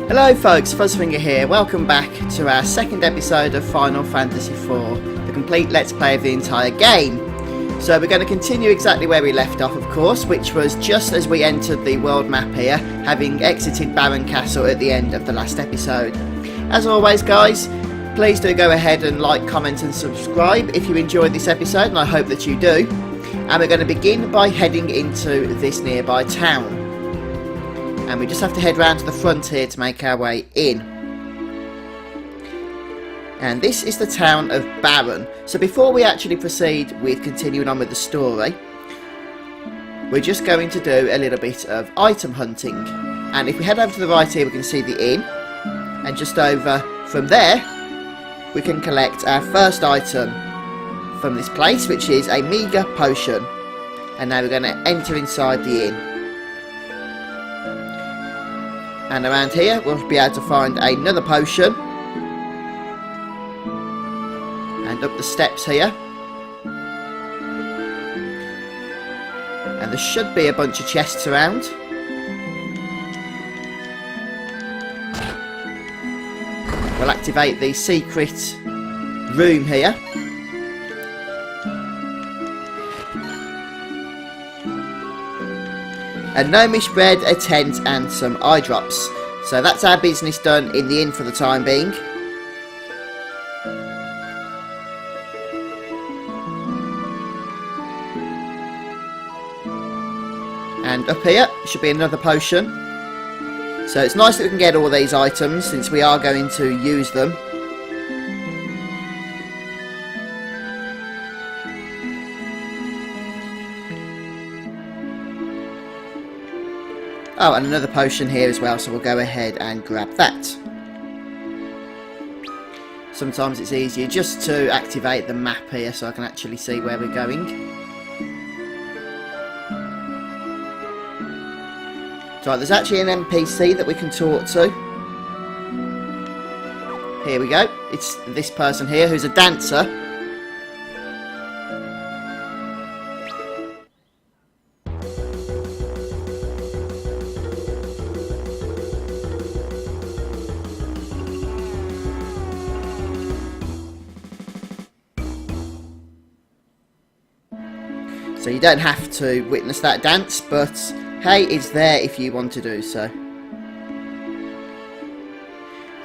Hello folks, Fuzzfinger here. Welcome back to our second episode of Final Fantasy IV, the complete Let's Play of the entire game. So we're going to continue exactly where we left off, of course, which was just as we entered the world map here, having exited Baron Castle at the end of the last episode. As always guys, please do go ahead and like, comment and subscribe if you enjoyed this episode, and I hope that you do. And we're going to begin by heading into this nearby town. And we just have to head round to the front here to make our way in. And this is the town of Baron. So before we actually proceed with continuing on with the story, we're just going to do a little bit of item hunting. And if we head over to the right here, we can see the inn. And just over from there, we can collect our first item from this place, which is a meagre potion. And now we're going to enter inside the inn. And around here we'll be able to find another potion. And up the steps here. And there should be a bunch of chests around. We'll activate the secret room here. A gnomish bread, a tent and some eye drops. So that's our business done in the inn for the time being. And up here should be another potion. So it's nice that we can get all these items since we are going to use them. Oh, and another potion here as well, so we'll go ahead and grab that. Sometimes it's easier just to activate the map here so I can actually see where we're going. So there's actually an NPC that we can talk to. Here we go. It's this person here who's a dancer. So you don't have to witness that dance, but hey, it's there if you want to do so.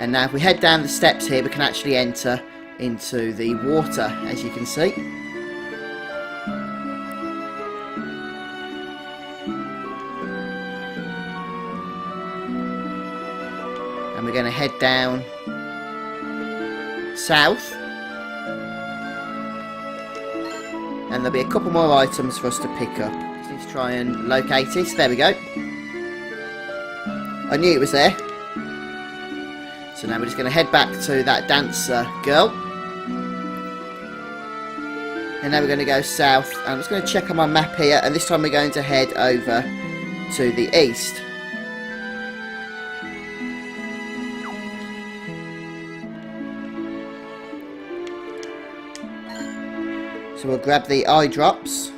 And now if we head down the steps here, we can actually enter into the water, as you can see. And we're going to head down south. And there'll be a couple more items for us to pick up. Just need to try and locate it. There we go. I knew it was there. So now we're just going to head back to that dancer girl. And now we're going to go south. I'm just going to check on my map here. And this time we're going to head over to the east. So we'll grab the eye drops.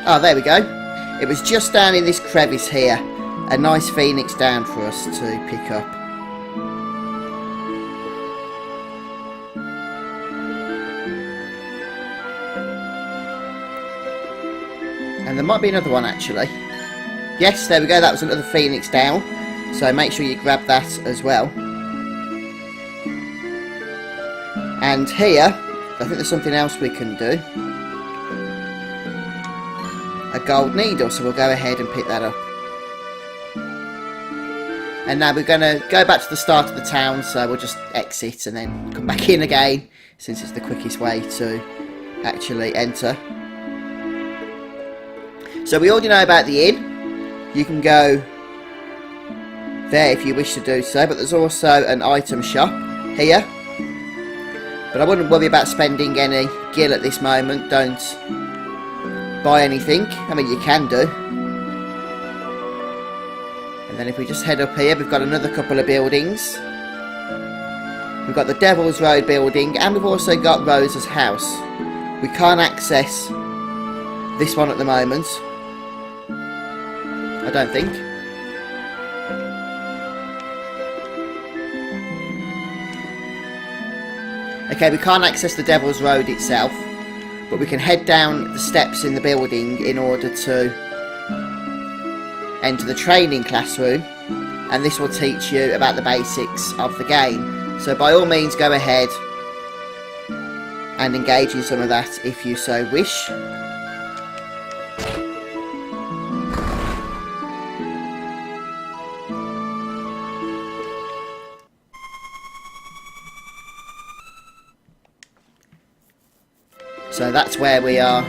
Oh, there we go. It was just down in this crevice here. A nice phoenix down for us to pick up. And there might be another one actually. Yes, there we go, that was another phoenix down. So make sure you grab that as well. And here, I think there's something else we can do. A gold needle, so we'll go ahead and pick that up. And now we're going to go back to the start of the town, so we'll just exit and then come back in again, since it's the quickest way to actually enter. So we already know about the inn. You can go there if you wish to do so, but there's also an item shop here. But I wouldn't worry about spending any gil at this moment. Don't buy anything. I mean, you can do. And And then if we just head up here, we've got another couple of buildings. We've got the Devil's Road building, and we've also got Rosa's house. We can't access this one at the moment, I don't think. Okay, we can't access the Devil's Road itself, but we can head down the steps in the building in order to enter the training classroom, and this will teach you about the basics of the game. So by all means go ahead and engage in some of that if you so wish. So that's where we are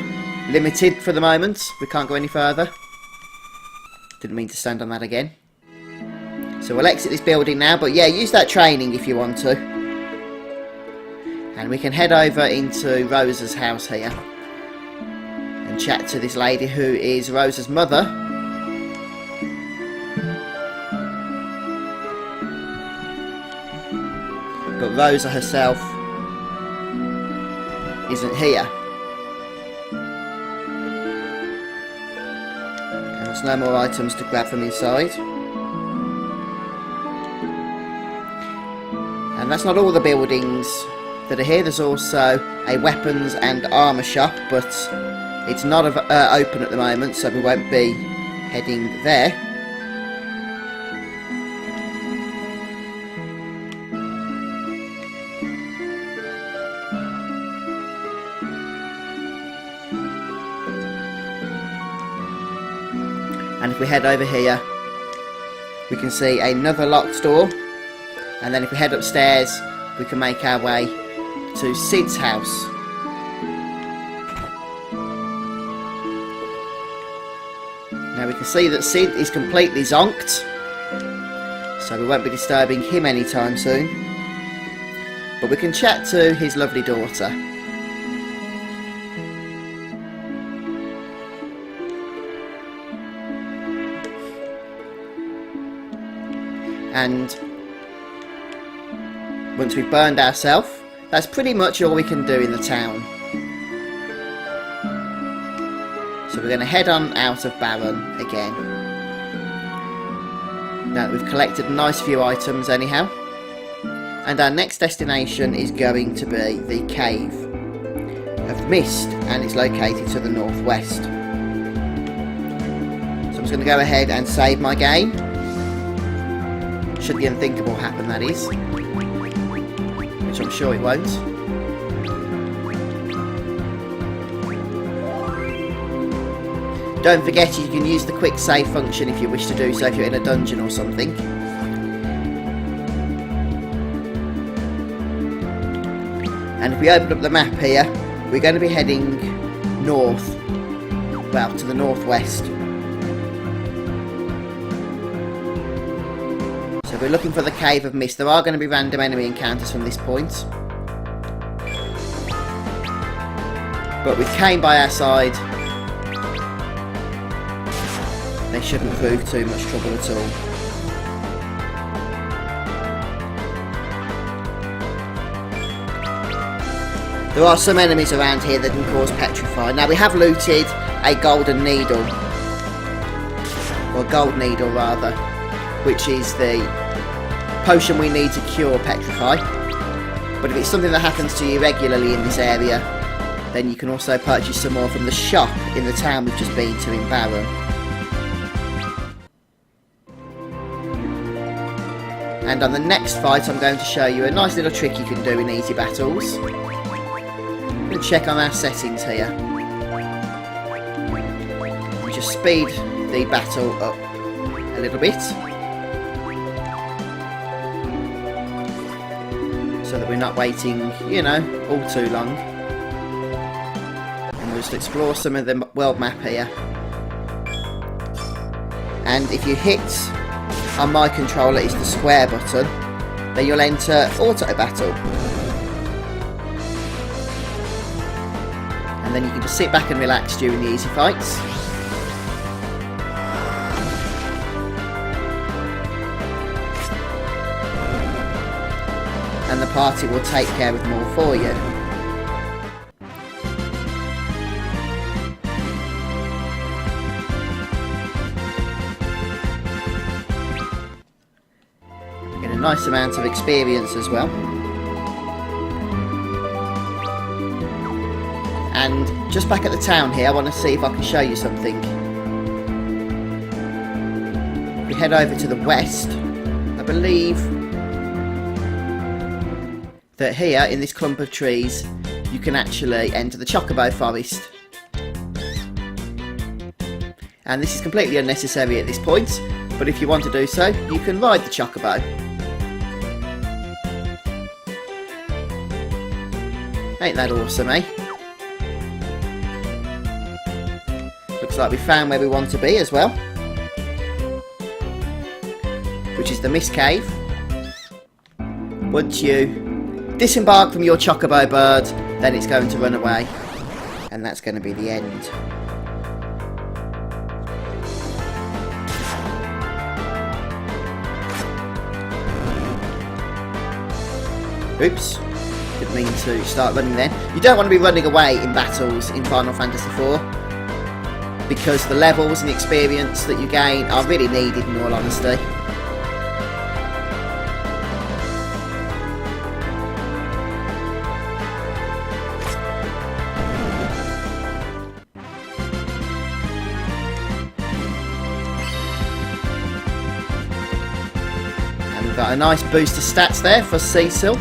limited for the moment. We can't go any further. Didn't mean to stand on that again. So we'll exit this building now, but yeah, use that training if you want to. And we can head over into Rosa's house here and chat to this lady who is Rosa's mother. But Rosa herself isn't here. And there's no more items to grab from inside. And that's not all the buildings that are here. There's also a weapons and armour shop, but it's not open at the moment, so we won't be heading there. And if we head over here, we can see another locked door. And then if we head upstairs, we can make our way to Sid's house. Now we can see that Sid is completely zonked, so we won't be disturbing him anytime soon. But we can chat to his lovely daughter. And once we've burned ourselves, that's pretty much all we can do in the town. So we're going to head on out of Baron again. Now that we've collected a nice few items anyhow. And our next destination is going to be the Cave of Mist, and it's located to the northwest. So I'm just going to go ahead and save my game. Should the unthinkable happen, that is. Which I'm sure it won't. Don't forget you can use the quick save function if you wish to do so if you're in a dungeon or something. And if we open up the map here, we're going to be heading north, well, to the northwest. So we're looking for the Cave of Mist. There are going to be random enemy encounters from this point. But with Kane by our side, they shouldn't prove too much trouble at all. There are some enemies around here that can cause petrify. Now we have looted a golden needle, or gold needle rather, which is the potion we need to cure petrify. But if it's something that happens to you regularly in this area, then you can also purchase some more from the shop in the town we've just been to in Baron. And on the next fight I'm going to show you a nice little trick you can do in easy battles. We'll check on our settings here. We just speed the battle up a little bit, so that we're not waiting, you know, all too long. And we'll just explore some of the world map here. And if you hit, on my controller is the square button, then you'll enter auto battle. And then you can just sit back and relax during the easy fights. party will take care of them all for you. Get a nice amount of experience as well. And just back at the town here, I want to see if I can show you something. We head over to the west. I believe that here, in this clump of trees, you can actually enter the Chocobo Forest. And this is completely unnecessary at this point, but if you want to do so, you can ride the Chocobo. Ain't that awesome, eh? Looks like we found where we want to be as well, which is the Mist Cave. Once you disembark from your Chocobo bird, then it's going to run away, and that's going to be the end. Oops, didn't mean to start running then. You don't want to be running away in battles in Final Fantasy IV, because the levels and the experience that you gain are really needed, in all honesty. And we've got a nice boost of stats there for Cecil.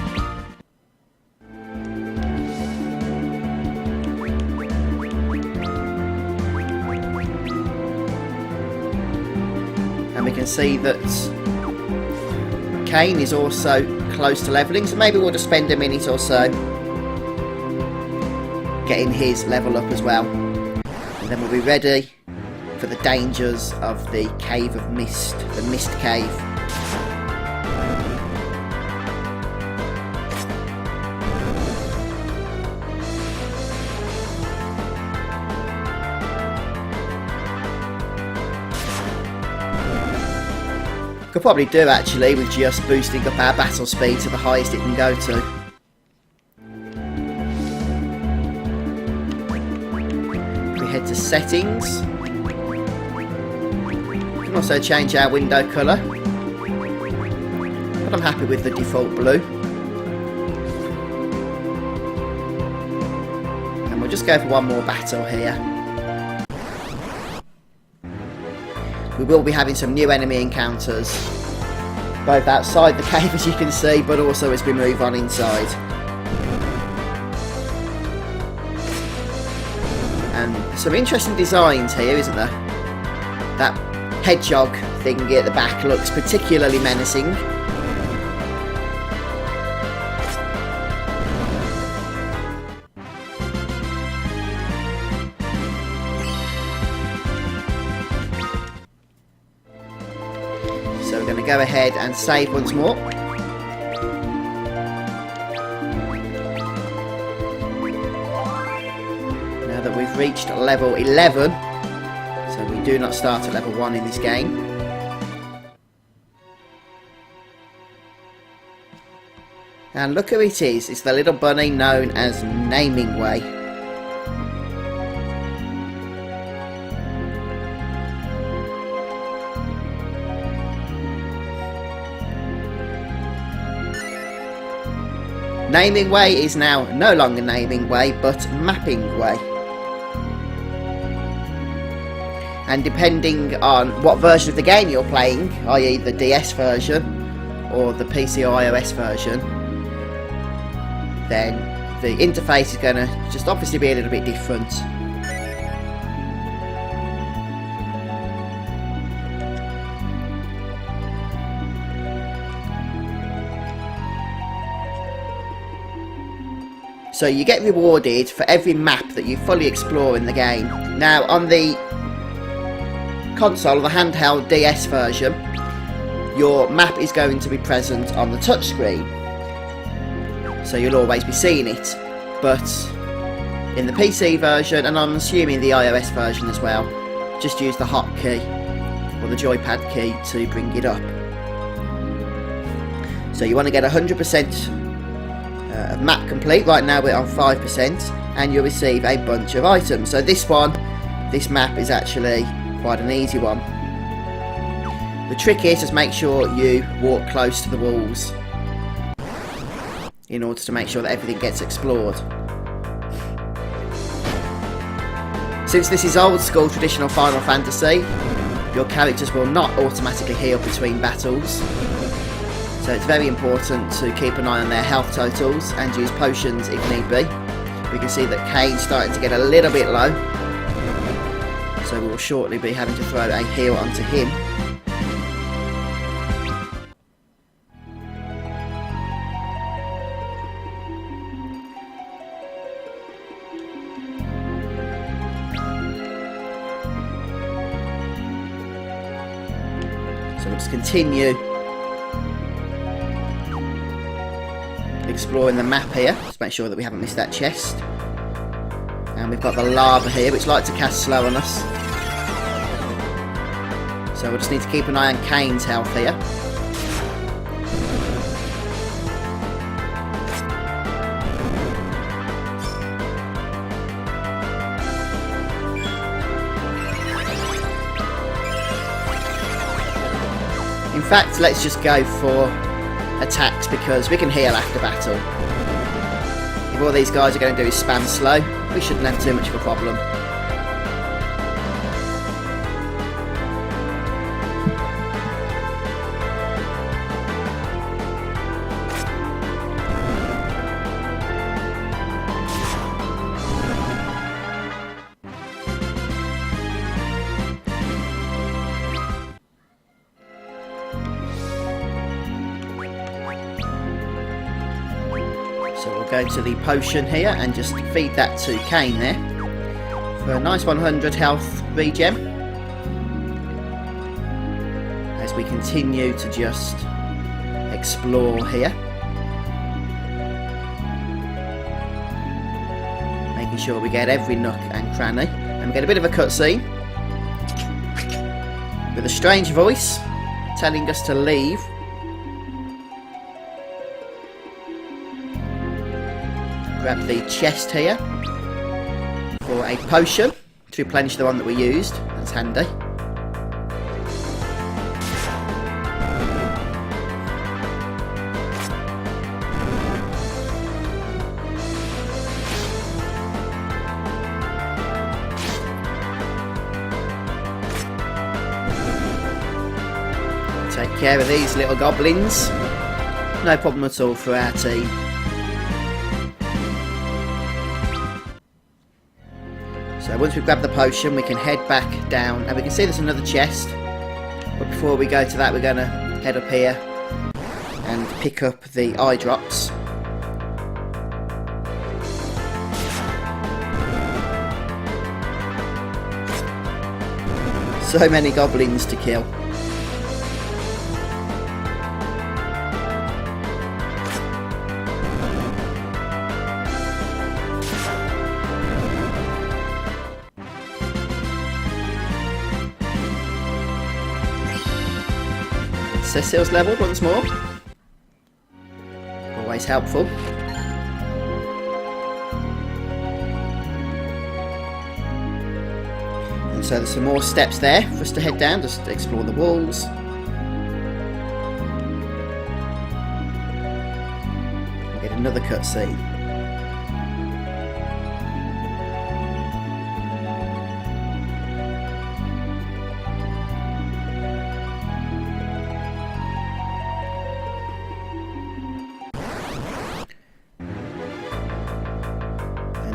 We can see that Kane is also close to levelling, so maybe we'll just spend a minute or so getting his level up as well, and then we'll be ready for the dangers of the Cave of Mist, the Mist Cave. Could probably do actually with just boosting up our battle speed to the highest it can go to. We head to settings. We can also change our window colour, but I'm happy with the default blue. And we'll just go for one more battle here. We will be having some new enemy encounters, both outside the cave as you can see, but also as we move on inside. And some interesting designs here, isn't there? That hedgehog thingy at the back looks particularly menacing. So we're going to go ahead and save once more. Now that we've reached level 11, so we do not start at level 1 in this game. And look who it is, it's the little bunny known as Naming Way. Naming Way is now no longer Naming Way, but Mapping Way. And depending on what version of the game you're playing, i.e. the DS version or the PC or iOS version, then the interface is going to just obviously be a little bit different. So you get rewarded for every map that you fully explore in the game. Now on the console, or the handheld DS version, your map is going to be present on the touchscreen, so you'll always be seeing it. But in the PC version, and I'm assuming the iOS version as well, just use the hotkey or the joypad key to bring it up. So you want to get 100% Map complete. Right now we're on 5%, and you'll receive a bunch of items. So this map is actually quite an easy one. The trick is just make sure you walk close to the walls in order to make sure that everything gets explored. Since this is old school traditional Final Fantasy, your characters will not automatically heal between battles. So it's very important to keep an eye on their health totals and use potions if need be. We can see that Kane's starting to get a little bit low. So we will shortly be having to throw a heal onto him. So let's continue exploring the map here, just make sure that we haven't missed that chest. And we've got the lava here, which likes to cast slow on us. So we'll just need to keep an eye on Kane's health here. In fact, let's just go for attacks because we can heal after battle. If all these guys are going to do is spam slow, we shouldn't have too much of a problem. So we'll go to the potion here and just feed that to Kane there for a nice 100 health regen as we continue to just explore here, making sure we get every nook and cranny. And we get a bit of a cutscene with a strange voice telling us to leave. Grab the chest here for a potion to replenish the one that we used. That's handy. Take care of these little goblins. No problem at all for our team. So once we've grabbed the potion, we can head back down, and we can see there's another chest. But before we go to that, we're going to head up here and pick up the eye drops. So many goblins to kill. Cecil's leveled once more. Always helpful. And so there's some more steps there for us to head down, just to explore the walls. We'll get another cutscene.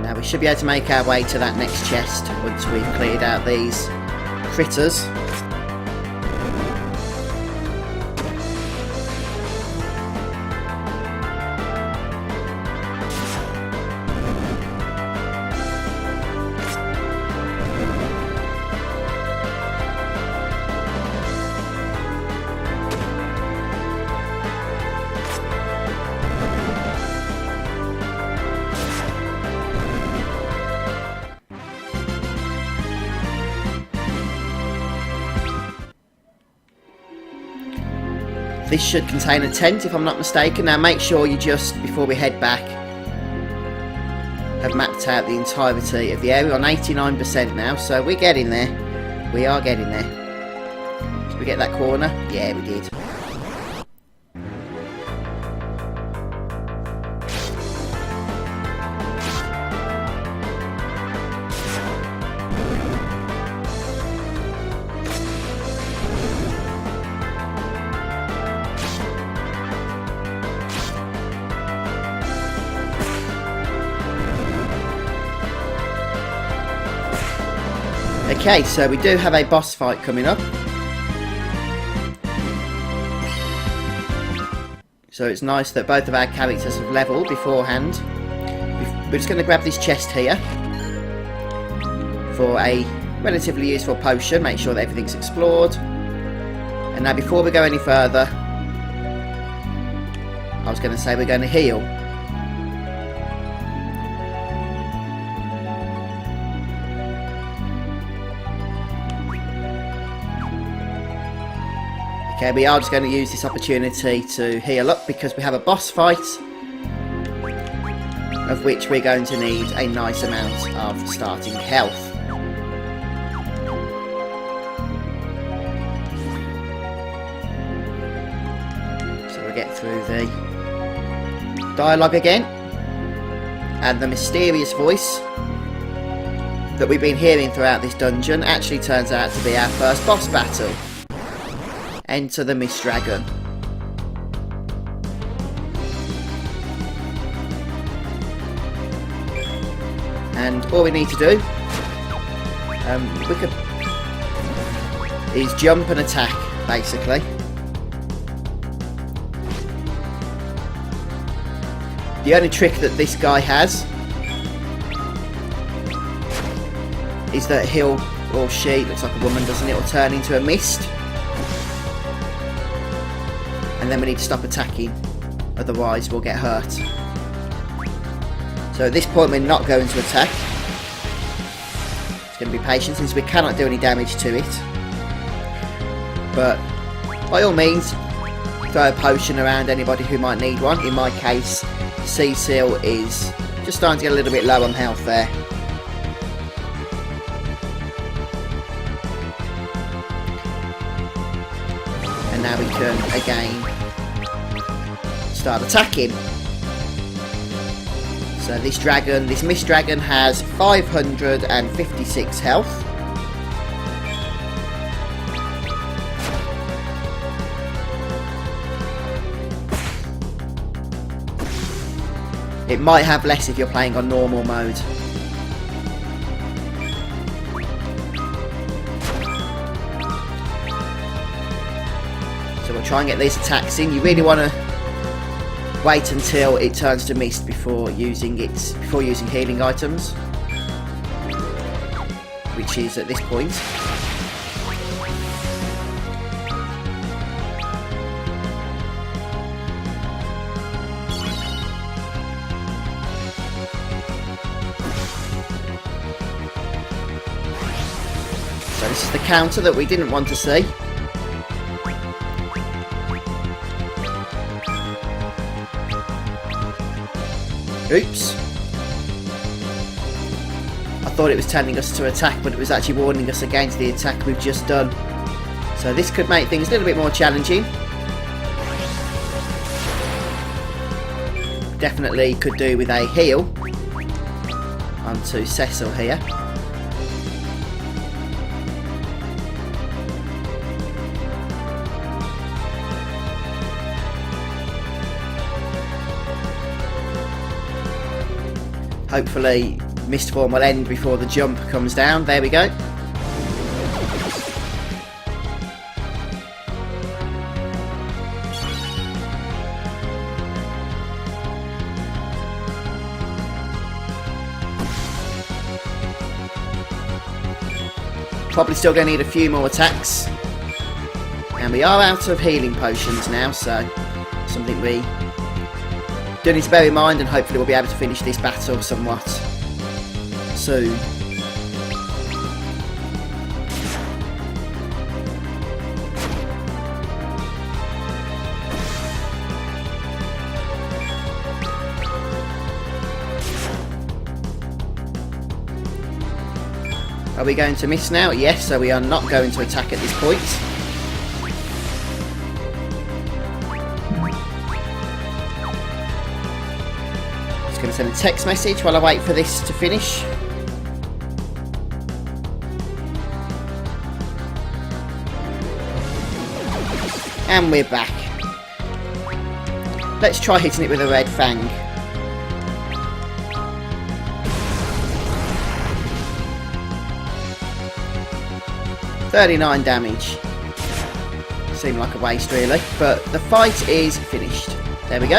Now we should be able to make our way to that next chest once we've cleared out these critters. This should contain a tent, if I'm not mistaken. Now make sure you just, before we head back, have mapped out the entirety of the area. On 89% now, so we're getting there. We are getting there. Did we get that corner? Yeah, we did. Okay, so we do have a boss fight coming up. So it's nice that both of our characters have leveled beforehand. We're just going to grab this chest here for a relatively useful potion. Make sure that everything's explored. And now before we go any further, I was going to say we're going to heal. Okay, we are just going to use this opportunity to heal up because we have a boss fight of which we're going to need a nice amount of starting health. So we'll get through the dialogue again, and the mysterious voice that we've been hearing throughout this dungeon actually turns out to be our first boss battle. Enter the Mist Dragon. And all we need to do is jump and attack, basically. The only trick that this guy has is that he'll, or she, looks like a woman, doesn't it, will turn into a mist. And then we need to stop attacking, otherwise we'll get hurt. So at this point we're not going to attack. It's going to be patient since we cannot do any damage to it. But by all means, throw a potion around anybody who might need one. In my case, Cecil is just starting to get a little bit low on health there. And now we can again start attacking. So this dragon, this Mist Dragon, has 556 health. It might have less if you're playing on normal mode. So we'll try and get these attacks in. You really want to wait until it turns to mist before using healing items, which is at this point. So this is the counter that we didn't want to see. Oops. I thought it was telling us to attack, but it was actually warning us against the attack we've just done. So this could make things a little bit more challenging. Definitely could do with a heal onto Cecil here. Hopefully mist form will end before the jump comes down. There we go. Probably still going to need a few more attacks. And we are out of healing potions now, so something we do need to bear in mind, and hopefully we'll be able to finish this battle somewhat soon. Are we going to miss now? Yes, so we are not going to attack at this point. Just going to send a text message while I wait for this to finish. And we're back. Let's try hitting it with a red fang. $39 damage. Seemed like a waste really, but the fight is finished. There we go.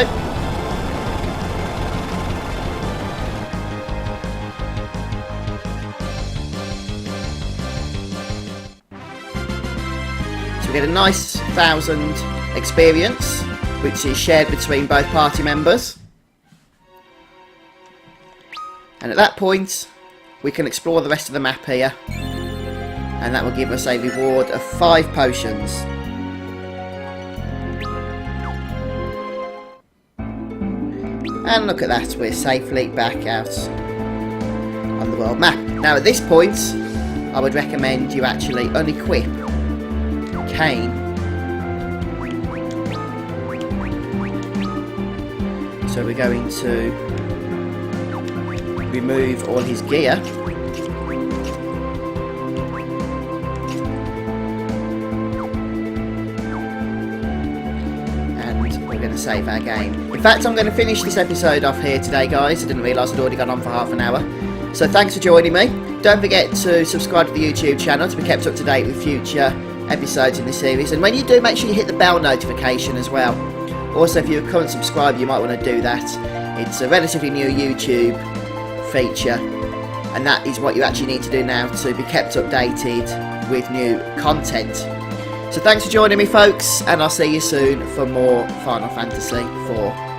So we get a nice 1,000 experience, which is shared between both party members. And at that point, we can explore the rest of the map here. And that will give us a reward of 5 potions. And look at that, we're safely back out on the world map. Now at this point, I would recommend you actually unequip Kane. So we're going to remove all his gear. To save our game. In fact, I'm going to finish this episode off here today, guys. I didn't realise I'd already gone on for half an hour. So thanks for joining me. Don't forget to subscribe to the YouTube channel to be kept up to date with future episodes in the series. And when you do, make sure you hit the bell notification as well. Also, if you're a current subscriber, you might want to do that. It's a relatively new YouTube feature, and that is what you actually need to do now to be kept updated with new content. So thanks for joining me, folks, and I'll see you soon for more Final Fantasy IV.